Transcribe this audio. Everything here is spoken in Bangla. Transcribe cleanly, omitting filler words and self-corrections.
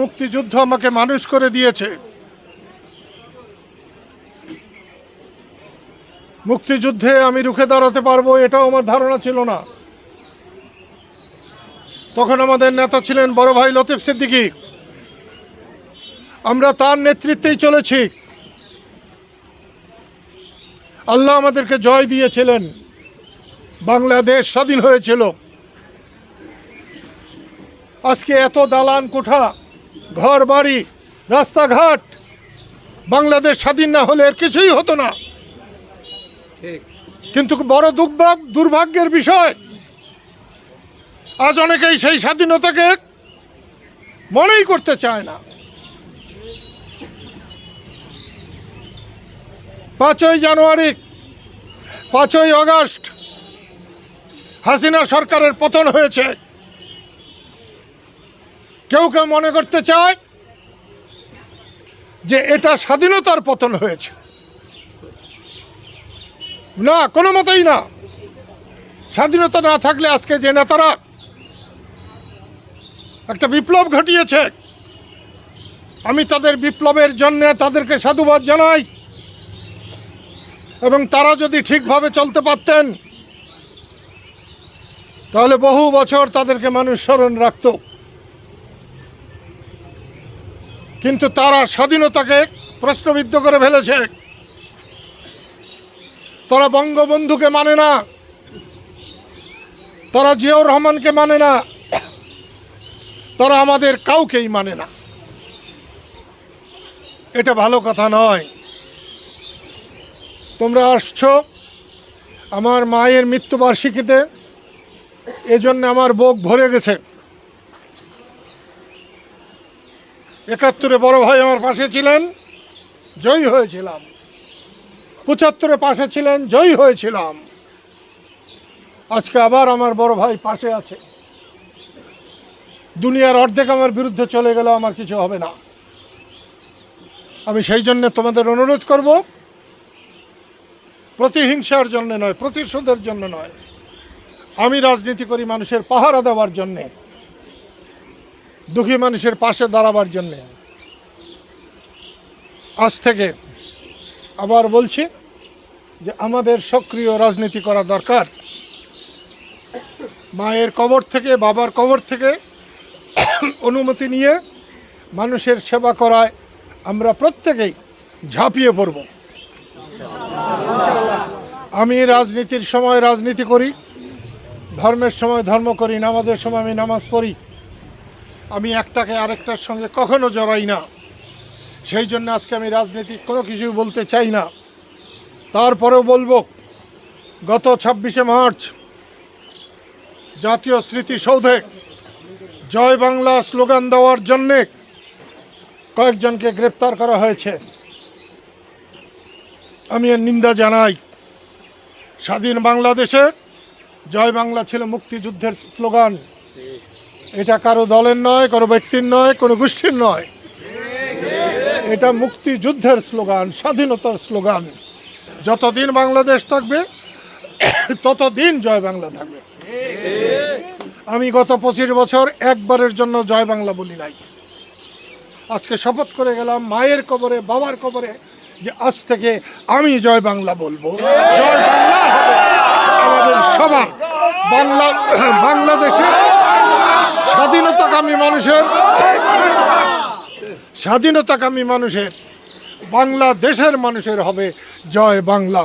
মুক্তিযুদ্ধ আমাকে মানুষ করে দিয়েছে। মুক্তিযুদ্ধে আমি রুখে দাঁড়াতে পারবো এটাও আমার ধারণা ছিল না। তখন আমাদের নেতা ছিলেন বড় ভাই লতিফ সিদ্দিকী। আমরা তার নেতৃত্বেই চলেছি। আল্লাহ আমাদেরকে জয় দিয়েছিলেন, বাংলাদেশ স্বাধীন হয়েছিল। আজকে এত দালান কোঠা, ঘর বাড়ি, রাস্তাঘাট, বাংলাদেশ স্বাধীন না হলে এর কিছুই হতো না। কিন্তু বড় দুর্ভাগ্যের বিষয়, আজ অনেকেই সেই স্বাধীনতাকে মনেই করতে চায় না। 5ই জানুয়ারি, 5ই আগস্ট হাসিনা সরকারের পতন হয়েছে। কেউ কেউ মনে করতে চায় যে এটা স্বাধীনতার পতন হয়েছে। না, কোনো মতেই না। স্বাধীনতা না থাকলে আজকে যে নেতারা একটা বিপ্লব ঘটিয়েছে, আমি তাদের বিপ্লবের জন্য তাদেরকে সাধুবাদ জানাই। এবং তারা যদি ঠিকভাবে চলতে পারতেন তাহলে বহু বছর তাদেরকে মানুষ স্মরণ রাখত। কিন্তু তারা স্বাধীনতাকে প্রশ্নবিদ্ধ করে ফেলেছে। তারা বঙ্গবন্ধুকে মানে না, তারা জিয়াউর রহমানকে মানে না, তারা আমাদের কাউকেই মানে না। এটা ভালো কথা নয়। তোমরা আসছো আমার মায়ের মৃত্যুবার্ষিকীতে, এজন্য আমার বুক ভরে গেছে। 71-এ বড় ভাই আমার পাশে ছিলেন, জয়ী হয়েছিলাম। 75-এ পাশে ছিলেন, জয়ী হয়েছিলাম। আজকে আবার আমার বড় ভাই পাশে আছে। দুনিয়ার অর্ধেক আমার বিরুদ্ধে চলে গেলেও আমার কিছু হবে না। আমি সেই জন্য তোমাদের অনুরোধ করব, প্রতিহিংসার জন্য নয়, প্রতিশোধের জন্য নয়। আমি রাজনীতি করি মানুষের পাহারা দেওয়ার জন্যে, দুঃখী মানুষের পাশে দাঁড়াবার জন্যে। আজ থেকে আবার বলছি যে আমাদের সক্রিয় রাজনীতি করা দরকার। মায়ের কবর থেকে, বাবার কবর থেকে অনুমতি নিয়ে মানুষের সেবা করায় আমরা প্রত্যেকেই ঝাঁপিয়ে পড়ব। আমি রাজনীতির সময় রাজনীতি করি, ধর্মের সময় ধর্ম করি, নামাজের সময় আমি নামাজ পড়ি। আমি একটাকে আরেকটার সঙ্গে কখনো জড়াই না। সেই জন্য আজকে আমি রাজনীতিক কোনো কিছু বলতে চাই না। তারপরেও বলবো, গত 26শে মার্চ জাতীয় স্মৃতিসৌধে জয় বাংলা স্লোগান দেওয়ার জন্যে কয়েকজনকে গ্রেপ্তার করা হয়েছে। আমি এর নিন্দা জানাই। স্বাধীন বাংলাদেশে জয় বাংলা ছিল মুক্তিযুদ্ধের স্লোগান। এটা কারো দলের নয়, কারো ব্যক্তির নয়, কোনো গোষ্ঠীর নয়। এটা মুক্তিযুদ্ধের স্লোগান, স্বাধীনতার স্লোগান। যতদিন বাংলাদেশ থাকবে ততদিন জয় বাংলা থাকবে। আমি গত 25 বছর একবারের জন্য জয় বাংলা বলি নাই। আজকে শপথ করে গেলাম মায়ের কবরে, বাবার কবরে, যে আজ থেকে আমি জয় বাংলা বলবো। জয় বাংলা হবে আমাদের সবার। বাংলাদেশে স্বাধীনতাকামী মানুষের, বাংলাদেশের মানুষের হবে জয় বাংলা।